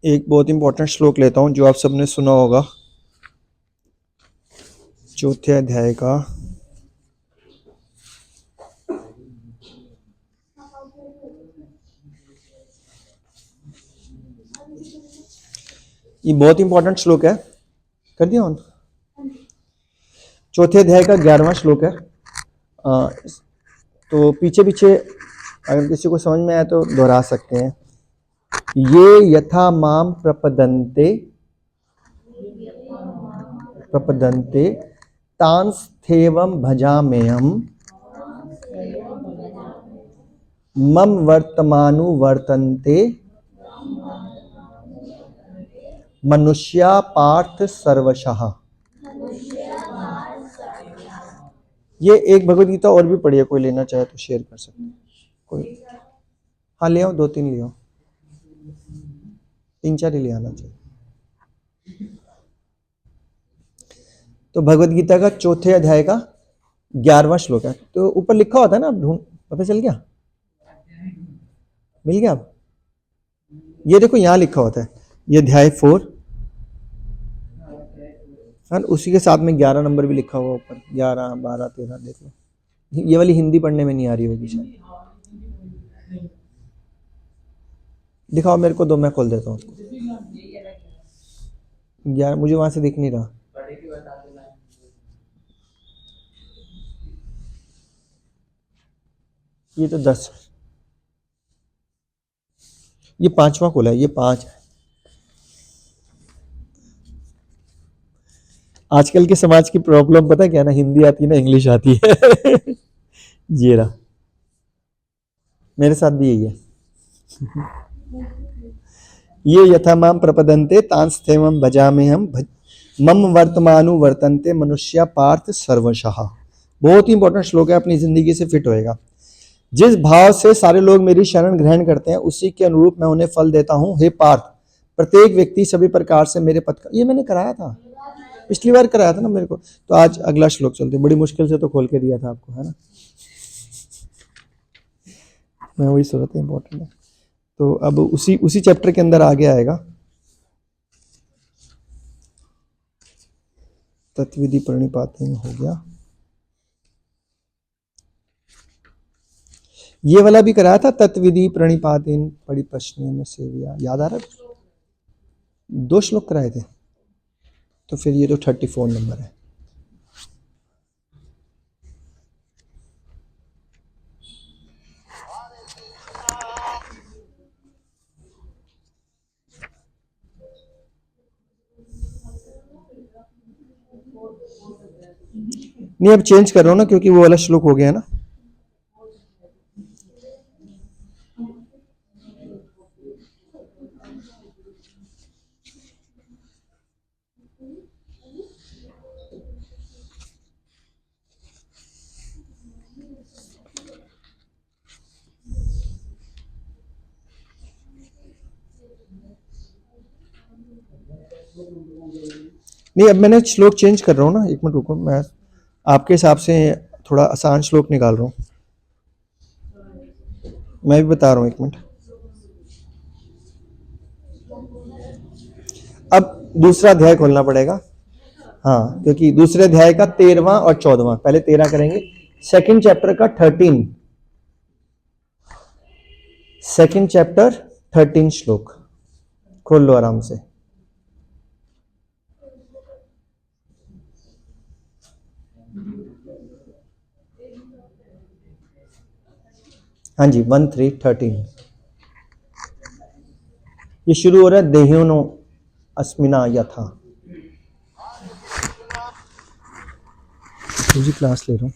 एक बहुत इंपॉर्टेंट श्लोक लेता हूं जो आप सबने सुना होगा, चौथे अध्याय का। ये बहुत इंपॉर्टेंट श्लोक है। कर दिया ऑन। चौथे अध्याय का 11वां श्लोक है। तो पीछे पीछे अगर किसी को समझ में आए तो दोहरा सकते हैं। ये यथा माम प्रपदन्ते तांस्थेवं भजाम्यहम् मम वर्तमानुवर्तन्ते मनुष्या पार्थ सर्वशः। ये एक भगवद गीता और भी पढ़ी है, कोई लेना चाहे तो शेयर कर सकते हैं कोई। हाँ ले आओ, 2-3 ले आओ, 3-4 ही ले आना चाहिए। तो भगवद गीता का चौथे अध्याय का 11वां श्लोक है। तो ऊपर लिखा होता है ना, आप ढूंढ, पता चल गया? मिल गया? अब ये देखो यहाँ लिखा होता है, ये अध्याय 4 है, उसी के साथ में 11 नंबर भी लिखा हुआ ऊपर, 11, 12, 13 देख लो। ये वाली हिंदी पढ़ने में नहीं आ रही होगी शायद। दिखाओ मेरे को, दो मैं खोल देता हूँ उसको। 11 मुझे वहां से दिख नहीं रहा। ये तो 10, ये 5वां खोला है, ये 5 है। आजकल के समाज की प्रॉब्लम पता क्या है ना, हिंदी आती है ना इंग्लिश आती है। जी रहा, मेरे साथ भी यही है। ये यथा माम प्रपदन्ते तांस्थेवं भजाम्यहम् मम वर्तमानु वर्तन्ते मनुष्या पार्थ सर्वशः। बहुत ही इंपॉर्टेंट श्लोक है, अपनी जिंदगी से फिट होएगा। जिस भाव से सारे लोग मेरी शरण ग्रहण करते हैं उसी के अनुरूप मैं उन्हें फल देता हूं। हे पार्थ, प्रत्येक व्यक्ति सभी प्रकार से मेरे पथ का, ये मैंने कराया था, पिछली बार कराया था ना मेरे को। तो आज अगला श्लोक चलते, बड़ी मुश्किल से तो खोल के दिया था आपको, है ना। मैं वही सूरत है, इंपॉर्टेंट है। तो अब उसी चैप्टर के अंदर आगे आएगा, तत्विधि प्रणिपातेन हो गया। ये वाला भी कराया था, तत्विधि प्रणिपातेन परिप्रश्नेन सेव्या, याद आ रहा है? 2 श्लोक कराए थे। तो फिर ये तो 34 नंबर है। नहीं अब चेंज कर रहा हूं ना, क्योंकि वो वाला श्लोक हो गया ना। नहीं अब मैंने श्लोक चेंज कर रहा हूँ ना, 1 मिनट रुको, मैं आपके हिसाब से थोड़ा आसान श्लोक निकाल रहा हूँ। मैं भी बता रहा हूँ, 1 मिनट। अब दूसरा अध्याय खोलना पड़ेगा, हाँ, क्योंकि दूसरे अध्याय का 13वां और 14वां, पहले 13 करेंगे। सेकंड चैप्टर का 13 श्लोक खोल लो आराम से। हाँ जी, 1-3-13 ये शुरू हो रहा है, देहिनो अस्मिना यथा। मुझे क्लास ले रहा हूँ।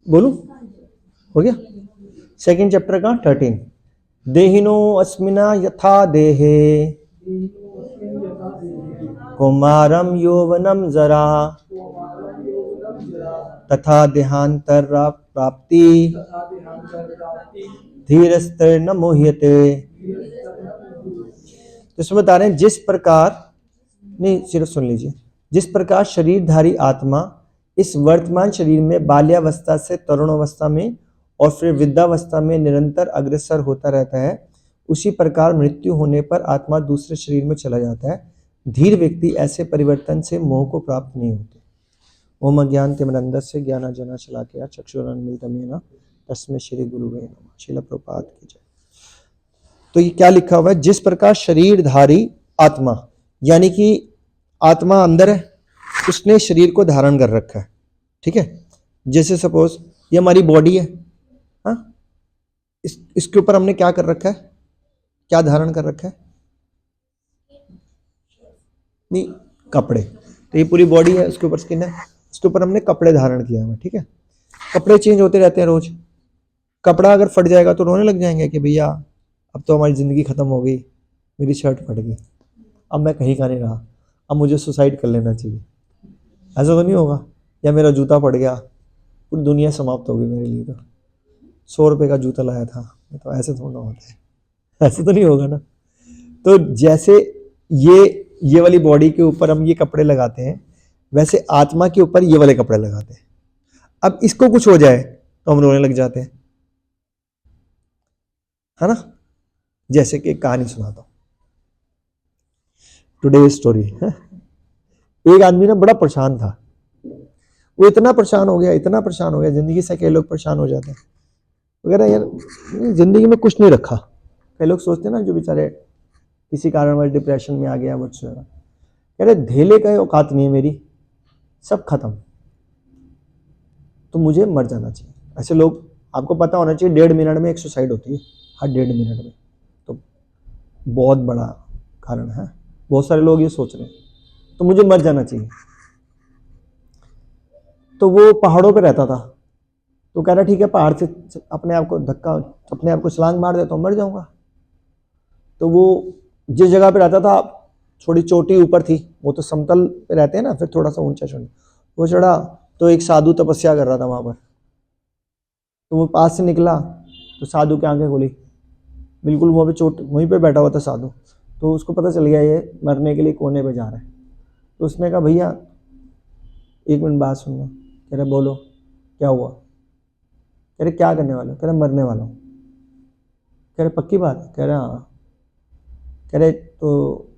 बोलूं? हो गया? सेकंड चैप्टर का 13, देहिनो अस्मिना यथा देहे कौमारम यौवनम जरा तथा देहांतर प्राप्ति धीरस्तर न मोह्यते। तो इसमें बता रहे हैं जिस प्रकार, नहीं सिर्फ सुन लीजिए, जिस प्रकार शरीरधारी आत्मा इस वर्तमान शरीर में बाल्यावस्था से तरुणावस्था में और फिर वृद्धावस्था में निरंतर अग्रसर होता रहता है, उसी प्रकार मृत्यु होने पर आत्मा दूसरे शरीर में चला जाता है। धीर व्यक्ति ऐसे परिवर्तन से मोह को प्राप्त नहीं होते। ओम अज्ञानतिमिरन्धस्य ज्ञानांजनशलाकया चक्षुरुन्मीलितं तस्मै श्री गुरुवे नमः। श्रील प्रभुपाद की जय। तो ये क्या लिखा हुआ है? जिस प्रकार शरीरधारी आत्मा, यानी कि आत्मा अंदर है, उसने शरीर को धारण कर रखा है, ठीक है। जैसे सपोज ये हमारी बॉडी है, हाँ, इसके ऊपर हमने क्या कर रखा है, क्या धारण कर रखा है? नहीं, कपड़े। तो ये पूरी बॉडी है, उसके ऊपर स्किन है, उसके ऊपर हमने कपड़े धारण किया हुआ, ठीक है। कपड़े चेंज होते रहते हैं रोज। कपड़ा अगर फट जाएगा तो रोने लग जाएंगे कि भैया अब तो हमारी ज़िंदगी ख़त्म हो गई, मेरी शर्ट फट गई, अब मैं कहीं का नहीं रहा, अब मुझे सुसाइड कर लेना चाहिए। ऐसा तो नहीं होगा। या मेरा जूता फट गया, पूरी दुनिया समाप्त हो गई मेरे लिए, तो 100 रुपये का जूता लाया था, तो ऐसे थोड़ा होता है, ऐसे तो नहीं होगा ना। तो जैसे ये वाली बॉडी के ऊपर हम ये कपड़े लगाते हैं, वैसे आत्मा के ऊपर ये वाले कपड़े लगाते हैं। अब इसको कुछ हो जाए तो हम रोने लग जाते हैं, है ना। जैसे कि कहानी सुनाता हूं, टुडे स्टोरी। एक आदमी ना बड़ा परेशान था, वो इतना परेशान हो गया, इतना परेशान हो गया, जिंदगी से कई लोग परेशान हो जाते हैं वगैरह, यार जिंदगी में कुछ नहीं रखा। कई लोग सोचते हैं ना, जो बेचारे किसी कारणवश डिप्रेशन में आ गया, मुझसे कह रहे धेले का औकात नहीं है मेरी, सब खत्म, तो मुझे मर जाना चाहिए। ऐसे लोग, आपको पता होना चाहिए 1.5 मिनट में एक सुसाइड होती है, हर 1.5 मिनट में, तो बहुत बड़ा कारण है। बहुत सारे लोग ये सोच रहे हैं, तो मुझे मर जाना चाहिए। तो वो पहाड़ों पे रहता था, तो कह रहा ठीक है, पहाड़ से अपने आप को धक्का, अपने आप को छलांग मार देता हूँ, मर जाऊंगा। तो वो जिस जगह पे रहता था, थोड़ी चोटी ऊपर थी, वो तो समतल पे रहते हैं ना, फिर थोड़ा सा ऊंचा चढ़, वो चढ़ा, तो एक साधु तपस्या कर रहा था वहां पर। तो वो पास से निकला, तो साधु की आंखें खुली, बिल्कुल वहाँ पे चोट, वहीं पे बैठा हुआ था साधु। तो उसको पता चल गया ये मरने के लिए कोने पे जा रहा है। तो उसने कहा भैया 1 मिनट बात सुनना। कह रहे बोलो, क्या हुआ? कह रहे क्या करने वाले हो? कह रहे मरने वाला हूँ। कह रहे पक्की बात है? कह रहे हाँ। कह रहे तो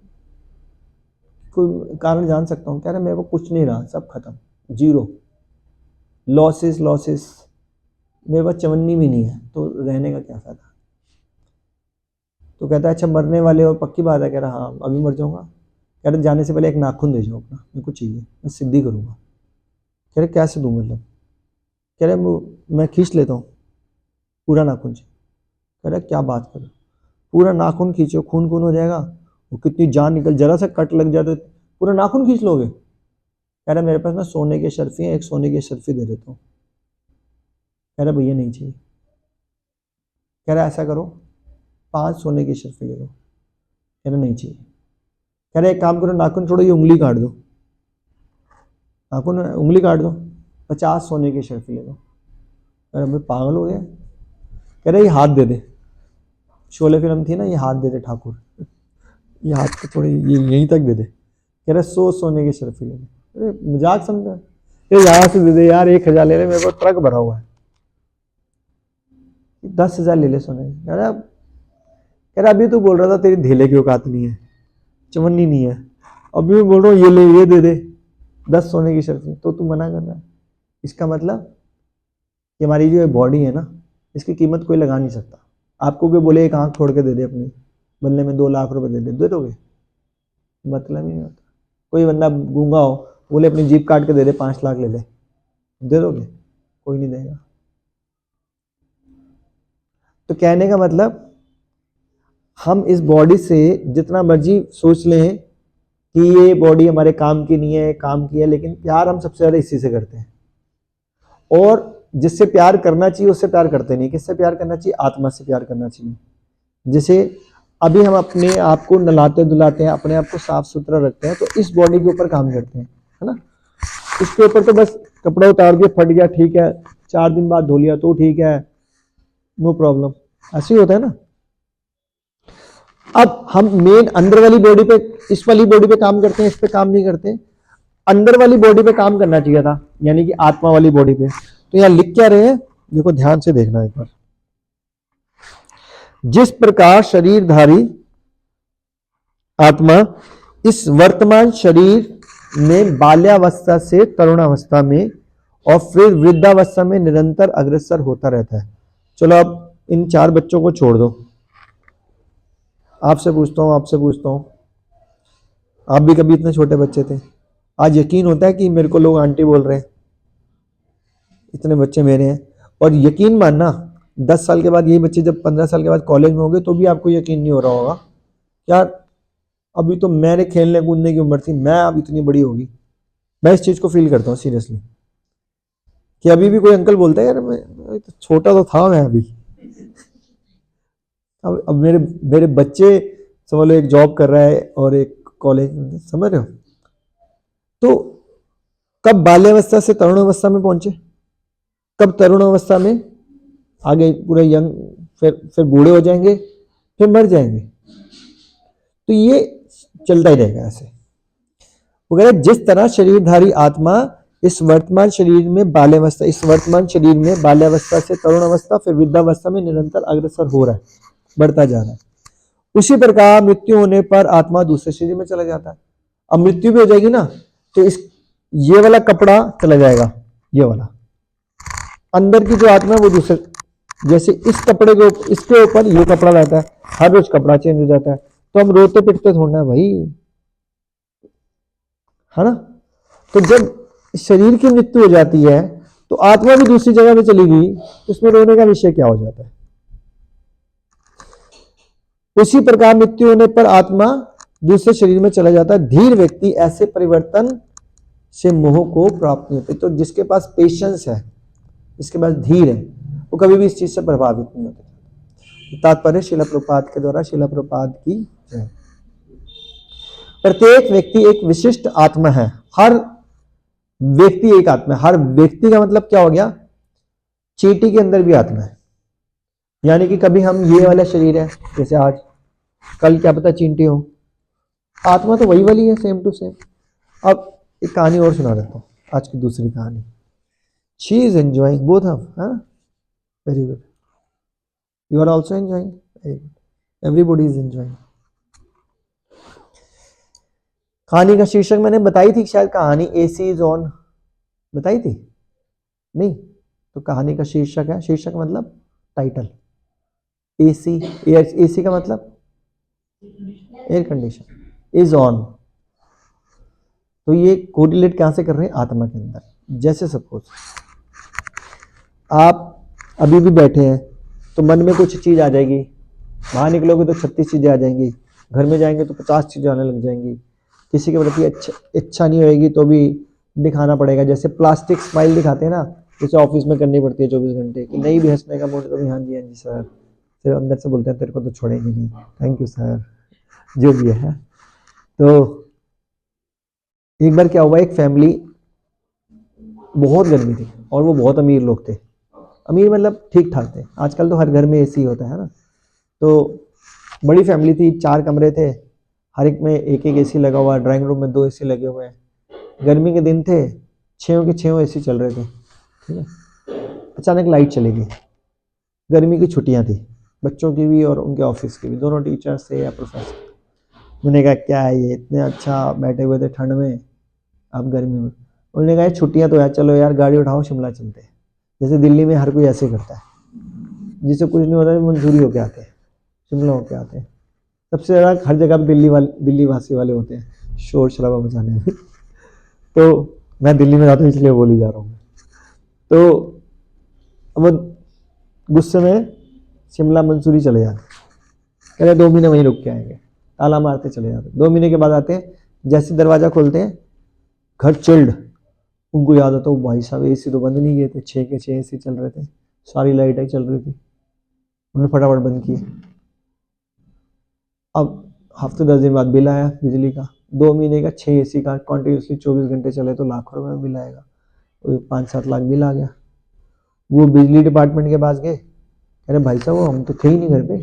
कोई कारण जान सकता हूँ? कह रहे मेरे को कुछ नहीं रहा, सब खत्म, जीरो, लॉसेस, मेरे पास चवन्नी भी नहीं है, तो रहने का क्या फायदा। तो कहता है अच्छा मरने वाले हो, पक्की बात है? कह रहा हाँ, अभी मर जाऊंगा। कह रहे जाने से पहले एक नाखून दे जाओ अपना, मेरे को चाहिए, मैं सिद्धि करूंगा। कह रहे कैसे दूं मतलब? कह रहे मैं खींच लेता हूँ पूरा नाखून चाहिए। कह रहे क्या बात करो, पूरा नाखून खींचो, खून हो जाएगा, वो कितनी जान निकल, जरा सा कट लग जाए तो पूरा नाखून खींच लोगे? कह रहे मेरे पास ना सोने की शर्फी है, एक सोने की शर्फी दे देता हूँ। कह रहे भैया नहीं चाहिए। कह रहे ऐसा करो 5 सोने की शर्फी ले लो। कह रहे नहीं चाहिए। कह रहे एक काम करो, नाखून छोड़ो, ये उंगली काट दो, नाखून उंगली काट दो, 50 सोने की शर्फी ले लो। कह रहे भाई पागल हो गया। कह रहे ये हाथ दे दे, शोले फिल्म थी ना, ये हाथ दे दे ठाकुर, ये हाथ को थोड़ी ये यहीं तक दे दे। कह रहे 100 सोने की शर्फी ले लो। अरे मजाक समझा? ये यहाँ से दे दे यार, 1000 ले ले, मेरे को ट्रक भरा हुआ है, 10,000 ले ले सोने। कह रहा अभी तो बोल रहा था तेरी धेले की औकात नहीं है, चवन्नी नहीं है, अभी मैं बोल रहा हूँ ये ले, ये दे दे 10 सोने की शर्फी, तो तू मना कर रहा है। इसका मतलब कि हमारी जो बॉडी है ना, इसकी कीमत कोई लगा नहीं सकता। आपको कोई बोले एक आंख छोड़ के दे दे अपनी, बदले में 2 लाख रुपए दे दोगे? मतलब ही नहीं होता। कोई बंदा गूंगा हो, बोले अपनी जीप काट के दे दे, 5 लाख ले ले, दे दोगे? कोई नहीं देगा। तो कहने का मतलब हम इस बॉडी से जितना मर्जी सोच लें कि ये बॉडी हमारे काम की नहीं है, काम की है, लेकिन प्यार हम सबसे ज्यादा इसी से करते हैं। और जिससे प्यार करना चाहिए उससे प्यार करते नहीं। किससे प्यार करना चाहिए? आत्मा से प्यार करना चाहिए। जैसे अभी हम अपने आप को नहलाते धुलाते हैं, अपने आप को साफ सुथरा रखते हैं, तो इस बॉडी के ऊपर काम करते हैं, है ना। इसके ऊपर तो बस कपड़ा उतार दिया, फट गया, ठीक है, 4 दिन बाद धो लिया तो ठीक है, नो प्रॉब्लम, ऐसे ही होता है ना। अब हम मेन अंदर वाली बॉडी पे, इस वाली बॉडी पे काम करते हैं, इस पे काम नहीं करते। अंदर वाली बॉडी पे काम करना चाहिए था, यानी कि आत्मा वाली बॉडी पे। तो यहाँ लिख क्या रहे हैं, देखो ध्यान से देखना एक बार। जिस प्रकार शरीरधारी आत्मा इस वर्तमान शरीर में बाल्यावस्था से तरुणावस्था में और फिर वृद्धावस्था में निरंतर अग्रसर होता रहता है। चलो अब इन 4 बच्चों को छोड़ दो, आपसे पूछता हूं, आप भी कभी इतने छोटे बच्चे थे? आज यकीन होता है कि मेरे को लोग आंटी बोल रहे हैं, इतने बच्चे मेरे हैं। और यकीन मानना 10 साल के बाद यही बच्चे जब 15 साल के बाद कॉलेज में होंगे तो भी आपको यकीन नहीं हो रहा होगा यार, अभी तो मेरे खेलने कूदने की उम्र थी, मैं अब इतनी बड़ी होगी। मैं इस चीज को फील करता हूँ सीरियसली, कि अभी भी कोई अंकल बोलता है यार मैं तो छोटा तो था मैं अभी। अब मेरे मेरे बच्चे समझ लो, एक जॉब कर रहा है और एक कॉलेज, समझ रहे हो? तो कब बाल्यावस्था से तरुणावस्था में पहुंचे, कब तरुणावस्था में आगे पूरे यंग, फिर बूढ़े हो जाएंगे, फिर मर जाएंगे। तो ये चलता ही रहेगा ऐसे। वो कह रहे जिस तरह शरीरधारी आत्मा इस वर्तमान शरीर में बाल्यावस्था, इस वर्तमान शरीर में बाल्यावस्था से तरुणावस्था फिर वृद्धावस्था में निरंतर अग्रसर हो रहा है, बढ़ता जा रहा है, उसी प्रकार मृत्यु होने पर आत्मा दूसरे शरीर में चला जाता है। अब मृत्यु भी हो जाएगी ना, तो इस ये वाला कपड़ा चला जाएगा, ये वाला अंदर की जो आत्मा है वो दूसरे, जैसे इस कपड़े के इसके ऊपर ये कपड़ा रहता है, हर रोज कपड़ा चेंज हो जाता है, तो हम रोते पिटते थोड़ा भाई, है ना? तो जब शरीर की मृत्यु हो जाती है तो आत्मा भी दूसरी जगह पे चली गई, तो उसमें रोने का विषय क्या हो जाता है? उसी प्रकार मृत्यु होने पर आत्मा दूसरे शरीर में चला जाता है। धीर व्यक्ति ऐसे परिवर्तन से मोह को प्राप्त नहीं होते। तो जिसके पास पेशेंस है, जिसके पास धीर है, वो कभी भी इस चीज से प्रभावित नहीं होते। तात्पर्य शिला प्रभुपाद के द्वारा, शिला प्रभुपाद की जय। प्रत्येक व्यक्ति एक विशिष्ट आत्मा है। हर व्यक्ति एक आत्मा है। हर व्यक्ति का मतलब क्या हो गया? चींटी के अंदर भी आत्मा है, यानी कि कभी हम ये वाला शरीर है जैसे आज, कल क्या पता चींटी हो, आत्मा तो वही वाली है, सेम टू सेम। अब एक कहानी और सुना देता हूँ, आज की दूसरी कहानी। She is enjoying both of, है ना? Very good, you are also enjoying, very good, everybody is enjoying. कहानी का शीर्षक मैंने बताई थी शायद, कहानी एसी इज ऑन, बताई थी नहीं? तो कहानी का शीर्षक है, शीर्षक मतलब टाइटल, एसी, एसी का मतलब एयर कंडीशन इज ऑन। तो ये कोरिलेट कहां से कर रहे हैं? आत्मा के अंदर। जैसे सपोज आप अभी भी बैठे हैं तो मन में कुछ चीज आ जाएगी, बाहर निकलोगे तो 36 चीजें आ जाएंगी, घर में जाएंगे तो 50 चीजें आने लग जाएंगी, किसी के प्रति इच्छा नहीं होएगी तो भी दिखाना पड़ेगा, जैसे प्लास्टिक स्माइल दिखाते हैं ना, जैसे ऑफिस में करनी पड़ती है 24 घंटे की, नहीं भी हंसने का मूड तो भी हाँ जी सर, फिर अंदर से बोलते हैं तेरे को तो छोड़ेंगे नहीं, थैंक यू सर, जो भी है। तो एक बार क्या हुआ, एक फैमिली, बहुत गर्मी थी और वो बहुत अमीर लोग थे, अमीर मतलब ठीक ठाक थे, आजकल तो हर घर में एसी होता है ना। तो बड़ी फैमिली थी, 4 कमरे थे, हर एक में एक एक एसी लगा हुआ है, ड्राइंग रूम में 2 एसी लगे हुए हैं, गर्मी के दिन थे, 6 के 6 एसी चल रहे थे, ठीक है। अचानक लाइट चली गई, गर्मी की छुट्टियां थी, बच्चों की भी और उनके ऑफिस की भी, दोनों टीचर्स थे या प्रोफेसर। उन्होंने कहा क्या है ये, इतने अच्छा बैठे हुए थे ठंड में, अब गर्मी में। उन्होंने कहा छुट्टियां तो यार, चलो यार गाड़ी उठाओ शिमला चलते हैं। जैसे दिल्ली में हर कोई ऐसे करता है, जिसे कुछ नहीं होता है मंजूरी होके आते हैं, शिमला होके आते हैं। सबसे ज़्यादा हर जगह दिल्ली वासी वाले होते हैं शोर शराबा मचाने में। तो मैं दिल्ली में जाता हूँ इसलिए बोल ही जा रहा हूँ। तो वो गुस्से में शिमला मंसूरी चले जाते, कह रहे 2 महीने वहीं रुक के आएंगे, ताला मारते चले जाते। 2 महीने के बाद आते हैं, जैसे दरवाजा खोलते हैं घर चिल्ड, उनको याद आता है भाई साहब एसी तो बंद नहीं किए थे, 6 के 6 एसी चल रहे थे, सारी लाइटें चल रही थी, उन्होंने फटाफट बंद किए। अब हफ्ते 10 दिन बाद बिल आया बिजली का, 2 महीने का 6 एसी का कॉन्टिन्यूसली 24 घंटे चले तो लाखों रुपए में बिल आएगा, 5-7 लाख बिल आ गया। वो बिजली डिपार्टमेंट के पास गए, कह रहे भाई साहब हम तो थे ही नहीं घर पे,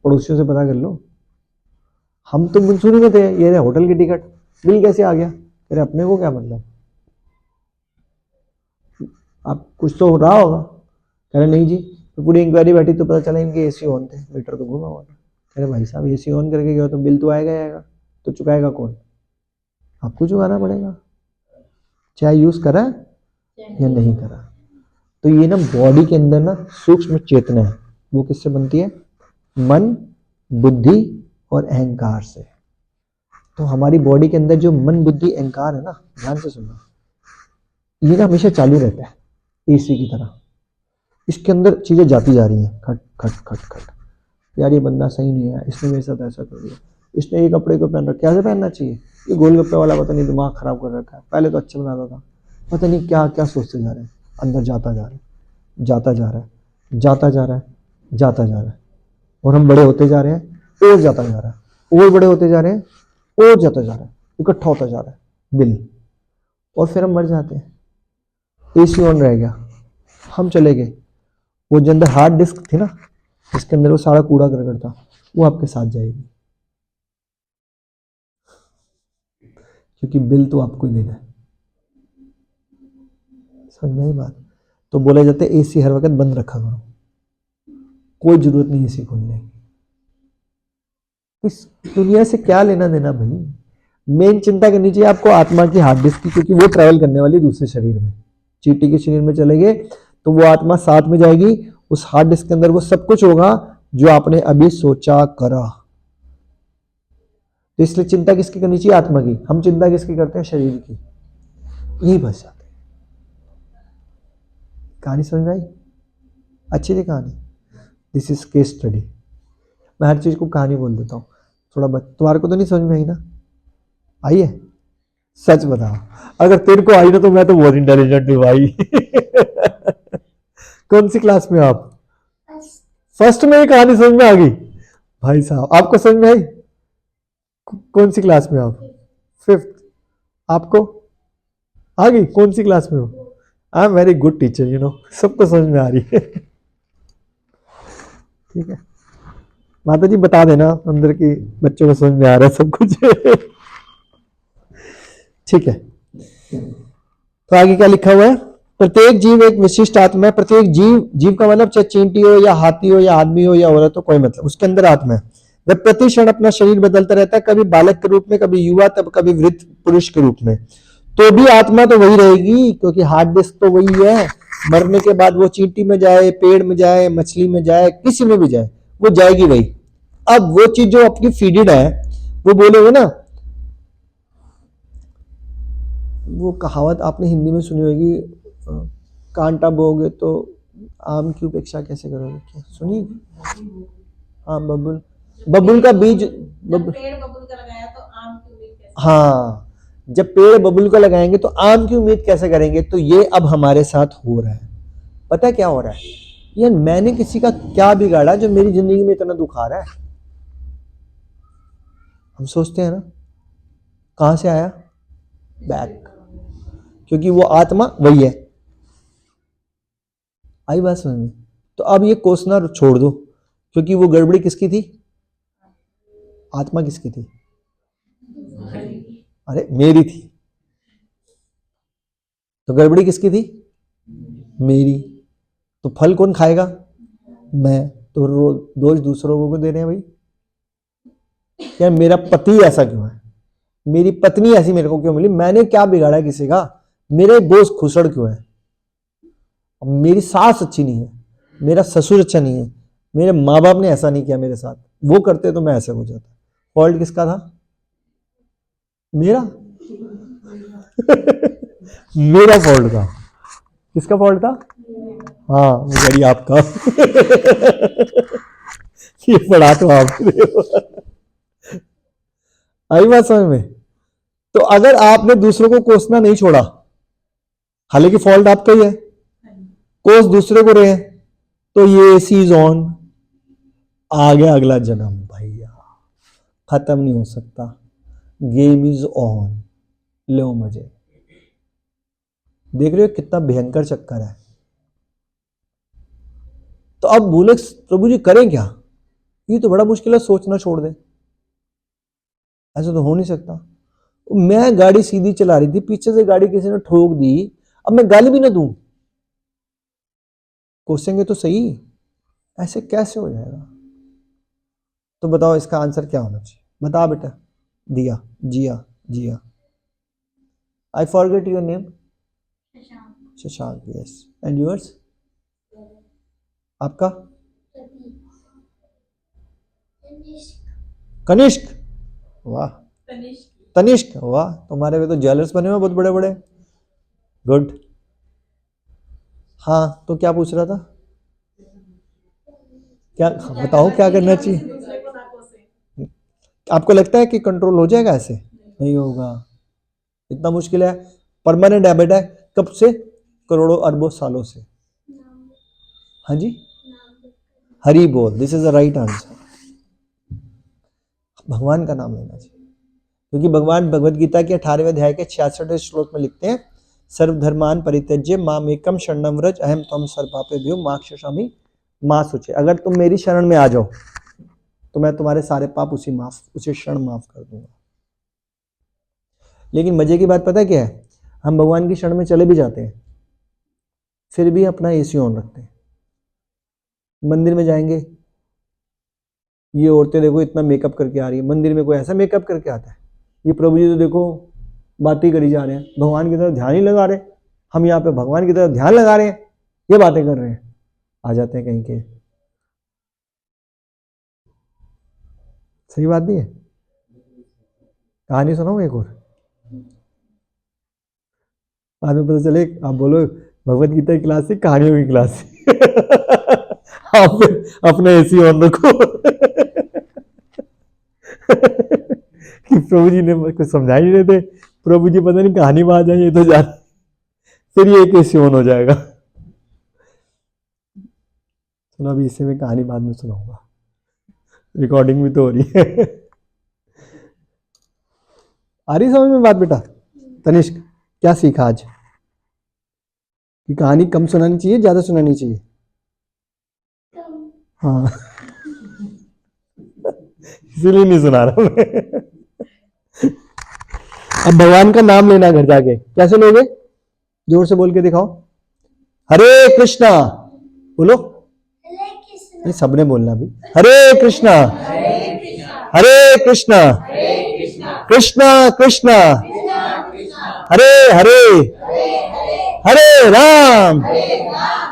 पड़ोसियों से पता कर लो, हम तो मंसूरी में थे, ये रहे होटल की टिकट, बिल कैसे आ गया? कह तेरे अपने को क्या मतलब, आप कुछ तो हो रहा होगा। कह रहे नहीं जी, तो पूरी इंक्वायरी बैठी तो पता चला इनके एसी ऑन थे, मीटर तो घूमा हुआ था। कह रहे भाई साहब एसी ऑन करके गया तो बिल तो आएगा ही आएगा, तो चुकाएगा कौन, आपको चुकाना पड़ेगा, चाहे यूज करा या नहीं करा। तो ये ना बॉडी के अंदर ना सूक्ष्म चेतना है, वो किससे बनती है, मन, बुद्धि और अहंकार से। तो हमारी बॉडी के अंदर जो मन, बुद्धि, अहंकार है ना, ध्यान से सुनना, ये ना हमेशा चालू रहता है एसी की तरह। इसके अंदर चीजें जाती जा रही हैं, खट खट खट खट, यार ये बंदा सही नहीं है, इसने मेरे साथ ऐसा कर दिया, इसने ये कपड़े को पहन रखा, कैसे पहनना चाहिए, ये गोलगप्पे वाला पता नहीं दिमाग खराब कर रखा है, पहले तो अच्छा बनाता था, पता नहीं क्या क्या सोचते जा रहे हैं, अंदर जाता जा रहा है, जाता जा रहा है, जाता जा रहा है, जाता जा रहा है, और हम बड़े होते जा रहे हैं, और जाता जा रहा है, और बड़े होते जा रहे हैं, और जाता जा रहा है, इकट्ठा होता जा रहा है बिल, और फिर हम मर जाते हैं। एसी ऑन रह गया, हम चले गए, वो जो अंदर हार्ड डिस्क थी ना, जिसके अंदर वो सारा कूड़ा करकट था, वो आपके साथ जाएगी, क्योंकि बिल तो आपको ही देना है। समझ में आई बात। तो बोला जाता है एसी हर वक्त बंद रखा करो, कोई जरूरत नहीं एसी खोलने की। इस दुनिया से क्या लेना देना भाई, मेन चिंता करनी चाहिए आपको आत्मा की, हार्ड डिस्क की, क्योंकि वो ट्रैवल करने वाली दूसरे शरीर में, चींटी के शरीर में चले गए तो वो आत्मा साथ में जाएगी, उस हार्ड डिस्क के अंदर वो सब कुछ होगा जो आपने अभी सोचा करा। तो इसलिए चिंता किसकी करनी चाहिए, आत्मा की। हम चिंता किसकी करते हैं, शरीर की, यही बस जाते हैं। कहानी समझ में आई, अच्छी थी कहानी, दिस इज केस स्टडी। मैं हर चीज को कहानी बोल देता हूँ, थोड़ा तुम्हारे को तो नहीं समझ में आई ना, आई है, सच बताओ, अगर तेरे को आई ना तो मैं तो बहुत इंटेलिजेंट हूँ भाई। कौन सी क्लास में आप, फर्स्ट में ही कहानी समझ में आ गई, भाई साहब आपको समझ में आई, कौन सी क्लास में आप, फिफ्थ, आपको आ गई, कौन सी क्लास में हो, I am very good teacher, you know, सबको समझ में आ रही है। ठीक है, माता जी बता देना अंदर की बच्चों को समझ में आ रहा है सब कुछ। ठीक है, तो आगे क्या लिखा हुआ है, प्रत्येक जीव एक विशिष्ट आत्मा है। प्रत्येक जीव, जीव का मतलब चाहे चींटी हो या हाथी हो या आदमी हो या औरत हो, कोई मतलब, उसके अंदर आत्मा है। वह प्रति क्षण अपना शरीर बदलता रहता है, कभी बालक के रूप में, कभी युवा, तब कभी वृद्ध पुरुष के रूप में। तो भी आत्मा तो वही रहेगी, क्योंकि हार्ड डिस्क तो वही है। मरने के बाद वो चींटी में जाए, पेड़ में जाए, मछली में जाए, किसी में भी जाए, वो जाएगी वही। अब वो चीज जो आपकी फीडेड है, वो बोले हुए ना, वो कहावत आपने हिंदी में सुनी होगी, कांटा बोओगे तो आम की उपेक्षा कैसे करोगे, क्या सुनी, हाँ बबुल, बबुल का बीज, पेड़ बबुल का लगाया तो आम की उम्मीद कैसे, हाँ, जब पेड़ बबुल का लगाएंगे तो आम की उम्मीद कैसे करेंगे। तो ये अब हमारे साथ हो रहा है। पता है क्या हो रहा है, यार मैंने किसी का क्या बिगाड़ा जो मेरी जिंदगी में इतना दुख आ रहा है। हम सोचते हैं ना, कहां से आया, बैक, क्योंकि वो आत्मा वही है। आई बात समझ में। तो अब ये कोसना छोड़ दो, क्योंकि वो गड़बड़ी किसकी थी, आत्मा किसकी थी, अरे मेरी थी। तो गड़बड़ी किसकी थी, मेरी। तो फल कौन खाएगा, मैं। तो दोष दूसरों को दे रहे हैं भाई, यार मेरा पति ऐसा क्यों है, मेरी पत्नी ऐसी मेरे को क्यों मिली, मैंने क्या बिगाड़ा किसी का, मेरे दोस्त खुसड़ क्यों है, मेरी सास अच्छी नहीं है, मेरा ससुर अच्छा नहीं है, मेरे माँ बाप ने ऐसा नहीं किया मेरे साथ, वो करते तो मैं ऐसे हो जाता। फॉल्ट किसका था, मेरा। मेरा फॉल्ट था, किसका फॉल्ट था, हाँ गड़ी आपका। ये पढ़ा तो आपने। आई बात समझ में। तो अगर आपने दूसरों को कोसना नहीं छोड़ा, हालांकि फॉल्ट आपका ही है, कोस दूसरे को रहे, तो ये सीज ऑन, आ गया अगला जन्म भैया, खत्म नहीं हो सकता, गेम इज ऑन, लो मजे। देख रहे हो कितना भयंकर चक्कर है। तो अब बोले प्रभु जी करें क्या, ये तो बड़ा मुश्किल है, सोचना छोड़ दे, ऐसा तो हो नहीं सकता। मैं गाड़ी सीधी चला रही थी, पीछे से गाड़ी किसी ने ठोक दी, अब मैं गाली भी ना दूं? कोसेंगे तो सही, ऐसे कैसे हो जाएगा? तो बताओ इसका आंसर क्या होना चाहिए? बता बेटा। Diya, Jiya, Jiya. I forget your name. Shashank, yes. And yours? आपका? कनिष्क। वाह। तनिष्क, वाह, तुम्हारे भी तो ज्वेलर्स बने हुए बहुत बड़े बड़े। गुड। हाँ, तो क्या पूछ रहा था? क्या बताओ, क्या करना चाहिए? आपको लगता है कि कंट्रोल हो जाएगा? ऐसे नहीं होगा, इतना मुश्किल है। परमानेंट हैबिट है। कब से? करोड़ों अरबों सालों से। हाँ जी, हरि बोल, this is the right answer. भगवान का नाम लेना चाहिए, क्योंकि भगवान भगवत गीता के 18वें अध्याय के 66वें श्लोक में लिखते हैं, सर्वधर्मान परित्यज्य माम एकम शरणम व्रज अहम त्वं सर्वपापेभ्यो मा क्षसामि मा शुचे। अगर तुम मेरी शरण में आ जाओ तो मैं तुम्हारे सारे पाप उसी क्षण माफ कर दूंगा। लेकिन मजे की बात पता है क्या है? हम भगवान की शरण में चले भी जाते हैं, फिर भी अपना एसी ऑन रखते हैं। मंदिर में जाएंगे, ये औरतें देखो इतना मेकअप करके आ रही है, मंदिर में कोई ऐसा मेकअप करके आता है? ये प्रभु जी तो देखो बातें करी जा रहे हैं, भगवान की तरफ ध्यान ही लगा रहे। हम यहाँ पे भगवान की तरफ ध्यान लगा रहे हैं, ये बातें कर रहे हैं। आ जाते हैं कहीं के। सही बात नहीं है? कहानी सुनाऊं एक और? बाद में पता चले आप बोलो भगवत गीता की क्लास से कहानियों की क्लास से। आप अपने एसी ऑन रखो। कि प्रभु जी ने कुछ समझा ही नहीं थे, प्रभु जी पता नहीं कहानी में आ जाए तो जा, फिर ये एक एसी ऑन हो जाएगा। चलो अभी इससे मैं कहानी बाद में सुनाऊंगा, रिकॉर्डिंग भी तो हो रही है। आ रही समझ में बात बेटा? तनिष्क, क्या सीखा आज? कि कहानी कम सुनानी चाहिए, ज्यादा सुनानी चाहिए? हाँ। इसीलिए नहीं सुना रहा मैं। अब भगवान का नाम लेना घर जाके, कैसे लोगे? जोर से बोल के दिखाओ। हरे कृष्णा बोलो। ये सबने बोलना भी। हरे कृष्णा, हरे कृष्णा, कृष्णा कृष्णा, हरे हरे, हरे राम,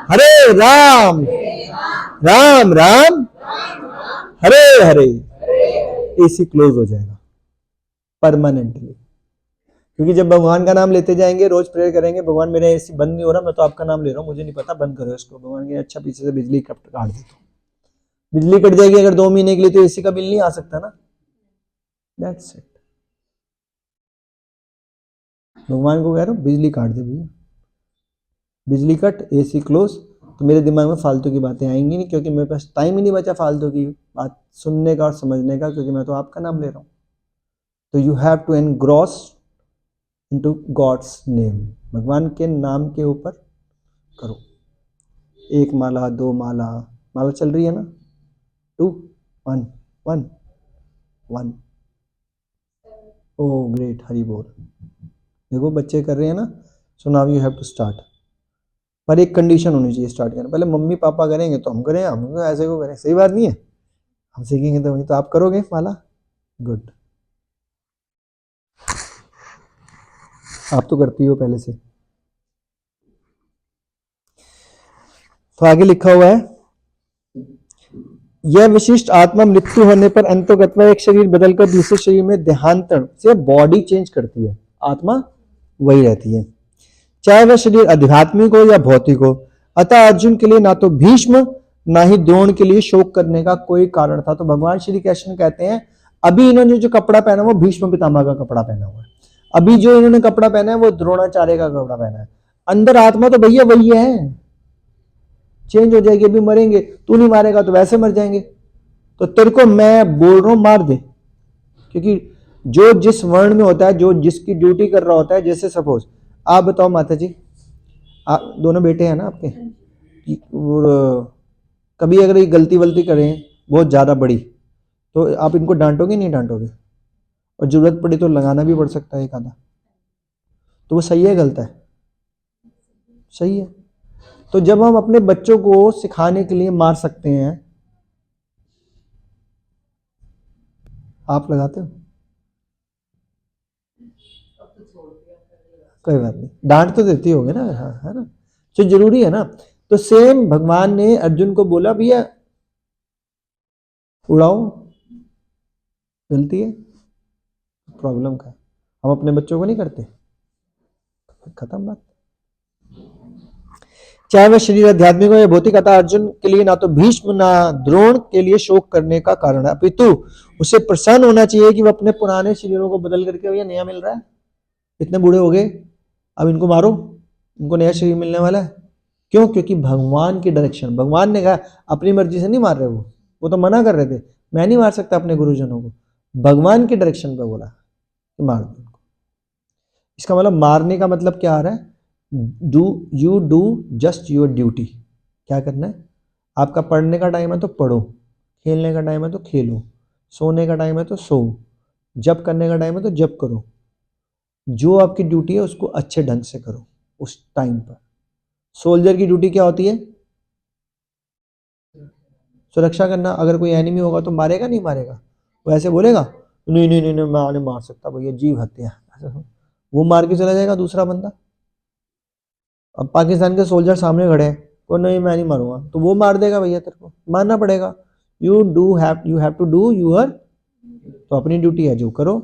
हरे राम, राम राम, हरे हरे। एसी क्लोज हो जाएगा परमानेंटली। क्योंकि जब भगवान का नाम लेते जाएंगे, रोज प्रेयर करेंगे, भगवान मेरा एसी बंद नहीं हो रहा, मैं तो आपका नाम ले रहा हूँ, मुझे नहीं पता, बंद करो इसको। भगवान के अच्छा पीछे से बिजली काट देता हूँ। बिजली कट जाएगी अगर 2 महीने के लिए, तो एसी का बिल नहीं आ सकता ना। That's it. भगवान को कह रहा हूँ बिजली काट दे भैया, बिजली कट, एसी क्लोज। तो मेरे दिमाग में फालतू की बातें आएंगी नहीं, क्योंकि मेरे पास टाइम ही नहीं बचा फालतू की बात सुनने का और समझने का, क्योंकि मैं तो आपका नाम ले रहा हूँ। तो you have to engross into God's name. भगवान के नाम के ऊपर करो। 1 माला, 2 माला, माला चल रही है ना? 2 1 1 1। ओह ग्रेट, हरि बोल। देखो बच्चे कर रहे हैं ना। So now you have to start. पर एक कंडीशन होनी चाहिए स्टार्ट करने पहले। मम्मी पापा करेंगे तो हम करें, हम ऐसे को करें, सही बात नहीं है? हम सीखेंगे तो वही तो आप करोगे माला। गुड, आप तो करती हो पहले से। तो आगे लिखा हुआ है, यह विशिष्ट आत्मा मृत्यु होने पर अंतोगत्वा एक शरीर बदलकर दूसरे शरीर में देहांतरण से बॉडी चेंज करती है, आत्मा वही रहती है, चाहे वह शरीर आध्यात्मिक हो या भौतिक हो। अतः अर्जुन के लिए ना तो भीष्म ना ही द्रोण के लिए शोक करने का कोई कारण था। तो भगवान श्री कृष्ण कहते हैं, अभी इन्होंने जो कपड़ा पहना वो भीष्म पितामह का कपड़ा पहना हुआ है, अभी जो इन्होंने कपड़ा पहना है वो द्रोणाचार्य का कपड़ा पहना है। अंदर आत्मा तो भैया वही है, चेंज हो जाएगी। अभी मरेंगे, तू नहीं मारेगा तो वैसे मर जाएंगे। तो तेरे को मैं बोल रहा हूं मार दे, क्योंकि जो जिस वर्ण में होता है, जो जिसकी ड्यूटी कर रहा होता है। जैसे सपोज आप बताओ माता जी, आप दोनों बेटे हैं ना आपके, और कभी अगर ये गलती वलती करें बहुत ज्यादा बड़ी, तो आप इनको डांटोगे नहीं डांटोगे? और जरूरत पड़ी तो लगाना भी पड़ सकता है एक आधा। तो वो सही है गलत है? सही है। तो जब हम अपने बच्चों को सिखाने के लिए मार सकते हैं, आप लगाते हो? कोई बात नहीं, डांट तो देती होगे ना, हाँ है ना, जो जरूरी है ना। तो सेम भगवान ने अर्जुन को बोला भैया उड़ाओ, गलती है, प्रॉब्लम का है। हम अपने बच्चों को नहीं करते, खत्म बात। चाहे वह शरीर आध्यात्मिक हो या भौतिक, अतः अर्जुन के लिए ना तो भीष्म ना द्रोण के लिए शोक करने का कारण है, अपितु उसे प्रसन्न होना चाहिए कि वह अपने पुराने शरीरों को बदल करके भैया नया मिल रहा है। इतने बूढ़े हो गए, अब इनको मारो, इनको नया शरीर मिलने वाला है। क्यों? क्योंकि भगवान की डायरेक्शन, भगवान ने कहा, अपनी मर्जी से नहीं मार रहे वो तो मना कर रहे थे, मैं नहीं मार सकता अपने गुरुजनों को, भगवान की डायरेक्शन पे बोला कि मार दो। इसका मतलब मारने का मतलब क्या आ रहा है? You do just your duty. क्या करना है? आपका पढ़ने का टाइम है तो पढ़ो, खेलने का टाइम है तो खेलो, सोने का टाइम है तो सो, जब करने का टाइम है तो जब करो। जो आपकी ड्यूटी है उसको अच्छे ढंग से करो उस टाइम पर। सोल्जर की ड्यूटी क्या होती है? सुरक्षा करना। अगर कोई एनिमी होगा तो मारेगा नहीं मारेगा? वो ऐसे बोलेगा नहीं नहीं नहीं, नहीं मैं नहीं मार सकता भैया, जीव हत्या। वो मार के चला जाएगा दूसरा बंदा। अब पाकिस्तान के सोल्जर सामने खड़े हैं, को नहीं मैं नहीं मारूंगा, तो वो मार देगा भैया, तेरे को मारना पड़ेगा। You have to do your, तो अपनी ड्यूटी है जो करो।